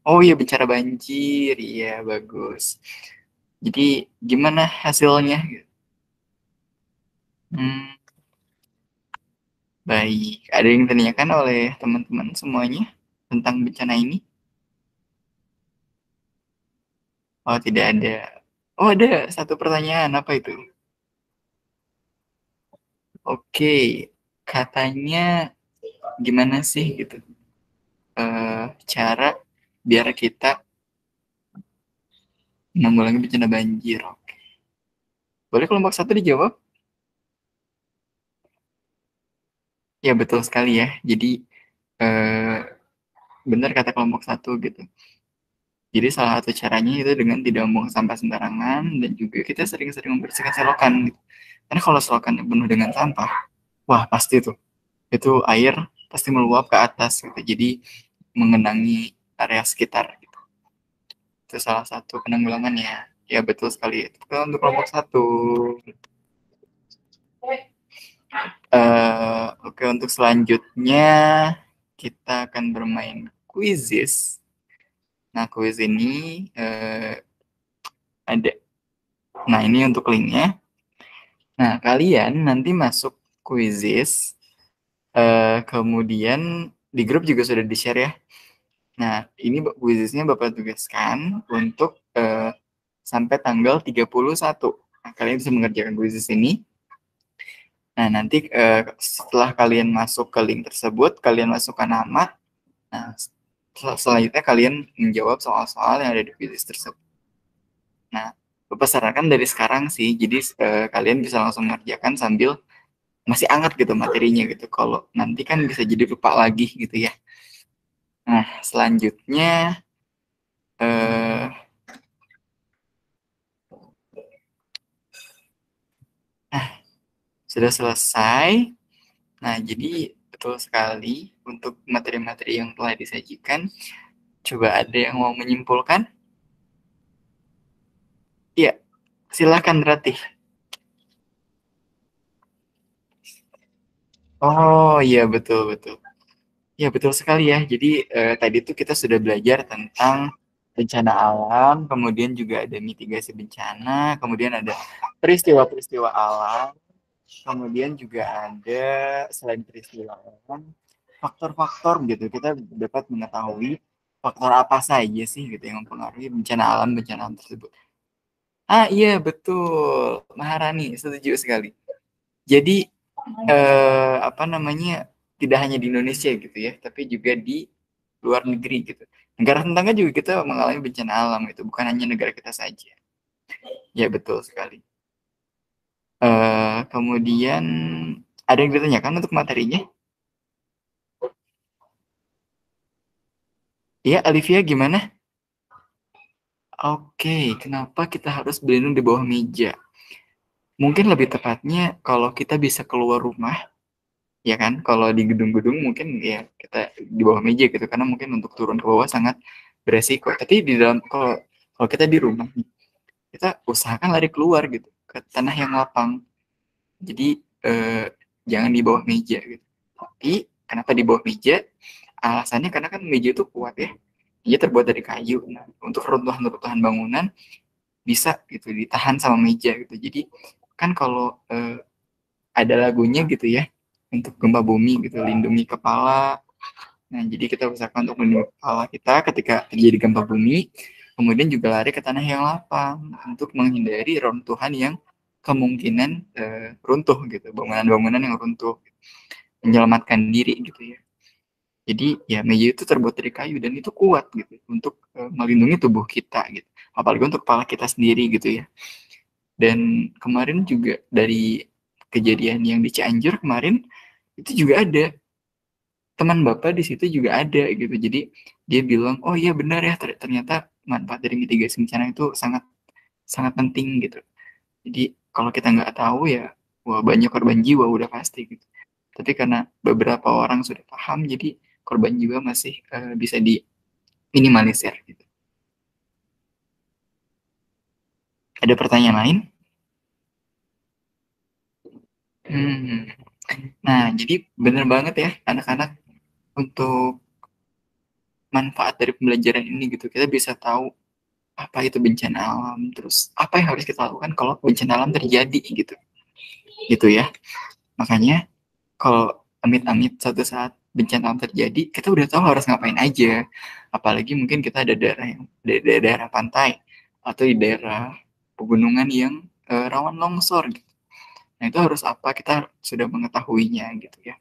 Oh iya, bencana banjir. Iya, bagus. Jadi gimana hasilnya? Baik, ada yang ditanyakan oleh teman-teman semuanya tentang bencana ini? Oh, tidak ada. Oh, ada satu pertanyaan, apa itu? Oke, katanya gimana sih gitu cara biar kita menanggulangi bencana banjir? Oke. Boleh kelompok 1 dijawab? Ya, betul sekali ya. Jadi benar kata kelompok 1 gitu. Jadi salah satu caranya itu dengan tidak membuang sampah sembarangan dan juga kita sering-sering membersihkan selokan gitu. Karena kalau selokannya penuh dengan sampah, wah pasti tuh itu air pasti meluap ke atas gitu. Jadi mengenangi area sekitar gitu. Itu salah satu penanggulangannya. Ya betul sekali. Itu untuk kelompok 1. Oke, untuk selanjutnya kita akan bermain quizzes. Nah, quiz ini ada. Nah, ini untuk linknya. Nah, kalian nanti masuk quizzes, kemudian di grup juga sudah di-share ya. Nah, ini quizzesnya Bapak tugaskan untuk sampai tanggal 31. Nah, kalian bisa mengerjakan quizzes ini. Nah, nanti setelah kalian masuk ke link tersebut, kalian masukkan nama. Nah, selanjutnya kalian menjawab soal-soal yang ada di quizzes tersebut. Nah, Bapak sarankan dari sekarang sih, jadi kalian bisa langsung mengerjakan sambil masih hangat gitu materinya gitu. Kalau nanti kan bisa jadi lupa lagi gitu ya. Nah, selanjutnya sudah selesai. Nah, jadi betul sekali untuk materi-materi yang telah disajikan. Coba ada yang mau menyimpulkan? Iya, silakan Ratih. Oh iya, betul. Ya betul sekali ya. Jadi tadi tuh kita sudah belajar tentang bencana alam, kemudian juga ada mitigasi bencana, kemudian ada peristiwa-peristiwa alam, kemudian juga ada selain peristiwa alam, faktor-faktor gitu. Kita dapat mengetahui faktor apa saja sih gitu yang mempengaruhi bencana alam tersebut. Ah iya betul, Maharani, setuju sekali. Jadi apa namanya, tidak hanya di Indonesia gitu ya, tapi juga di luar negeri gitu. Negara tetangga juga kita mengalami bencana alam gitu, bukan hanya negara kita saja. Ya betul sekali. Kemudian ada yang ditanyakan untuk materinya? Ya, Olivia gimana? Oke, kenapa kita harus berlindung di bawah meja? Mungkin lebih tepatnya kalau kita bisa keluar rumah, ya kan? Kalau di gedung-gedung mungkin ya kita di bawah meja gitu, karena mungkin untuk turun ke bawah sangat beresiko. Tapi di dalam kalau kita di rumah, kita usahakan lari keluar gitu ke tanah yang lapang. Jadi jangan di bawah meja gitu. Tapi kenapa di bawah meja? Alasannya karena kan meja itu kuat ya. Dia terbuat dari kayu. Nah, untuk runtuhan-runtuhan bangunan bisa gitu ditahan sama meja gitu. Jadi kan kalau ada lagunya gitu ya untuk gempa bumi gitu, lindungi kepala. Nah, jadi kita usahakan untuk melindungi kepala kita ketika terjadi gempa bumi. Kemudian juga lari ke tanah yang lapang untuk menghindari runtuhan yang kemungkinan runtuh gitu, bangunan-bangunan yang runtuh, menyelamatkan diri gitu ya. Jadi ya meja itu terbuat dari kayu dan itu kuat gitu untuk melindungi tubuh kita gitu. Apalagi untuk kepala kita sendiri gitu ya. Dan kemarin juga dari kejadian yang di Cianjur kemarin itu juga ada teman bapak di situ juga ada gitu. Jadi dia bilang, oh iya benar ya, ternyata manfaat dari mitigasi bencana itu sangat sangat penting gitu. Jadi kalau kita nggak tahu ya, wah banyak korban jiwa udah pasti gitu. Tapi karena beberapa orang sudah paham, jadi korban jiwa masih bisa diminimalisir gitu. Ada pertanyaan lain? Nah, jadi benar banget ya anak-anak, untuk manfaat dari pembelajaran ini gitu. Kita bisa tahu apa itu bencana alam, terus apa yang harus kita lakukan kalau bencana alam terjadi gitu. Gitu ya. Makanya kalau amit-amit suatu saat bencana alam terjadi, kita udah tahu harus ngapain aja. Apalagi mungkin kita ada daerah pantai atau di daerah pegunungan yang rawan longsor gitu. Nah, itu harus apa? Kita sudah mengetahuinya gitu ya.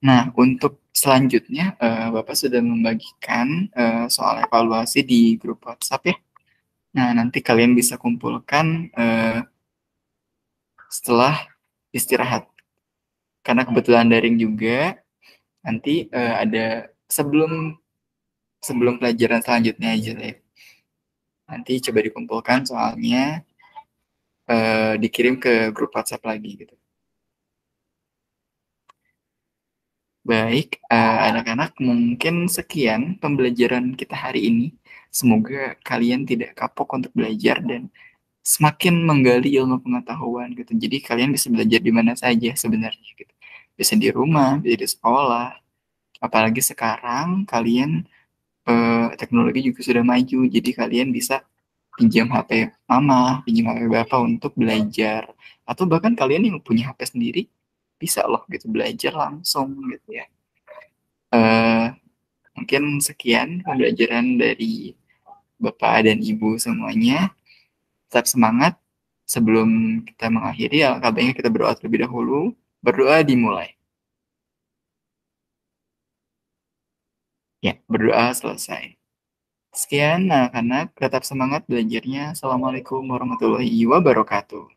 Nah, untuk selanjutnya, Bapak sudah membagikan soal evaluasi di grup WhatsApp ya. Nah, nanti kalian bisa kumpulkan setelah istirahat. Karena kebetulan daring juga, nanti ada sebelum pelajaran selanjutnya aja ya. Nanti coba dikumpulkan soalnya, dikirim ke grup WhatsApp lagi gitu. Baik, anak-anak, mungkin sekian pembelajaran kita hari ini. Semoga kalian tidak kapok untuk belajar dan semakin menggali ilmu pengetahuan gitu. Jadi kalian bisa belajar di mana saja sebenarnya gitu. Bisa di rumah, bisa di sekolah. Apalagi sekarang kalian teknologi juga sudah maju. Jadi kalian bisa pinjam HP mama, pinjam HP bapak untuk belajar. Atau bahkan kalian yang punya HP sendiri bisa loh gitu belajar langsung gitu ya. Mungkin sekian pembelajaran dari Bapak dan Ibu semuanya. Tetap semangat. Sebelum kita mengakhiri, alangkah baiknya kita berdoa terlebih dahulu. Berdoa dimulai. Ya, berdoa selesai. Sekian anak-anak, tetap semangat belajarnya. Assalamualaikum warahmatullahi wabarakatuh.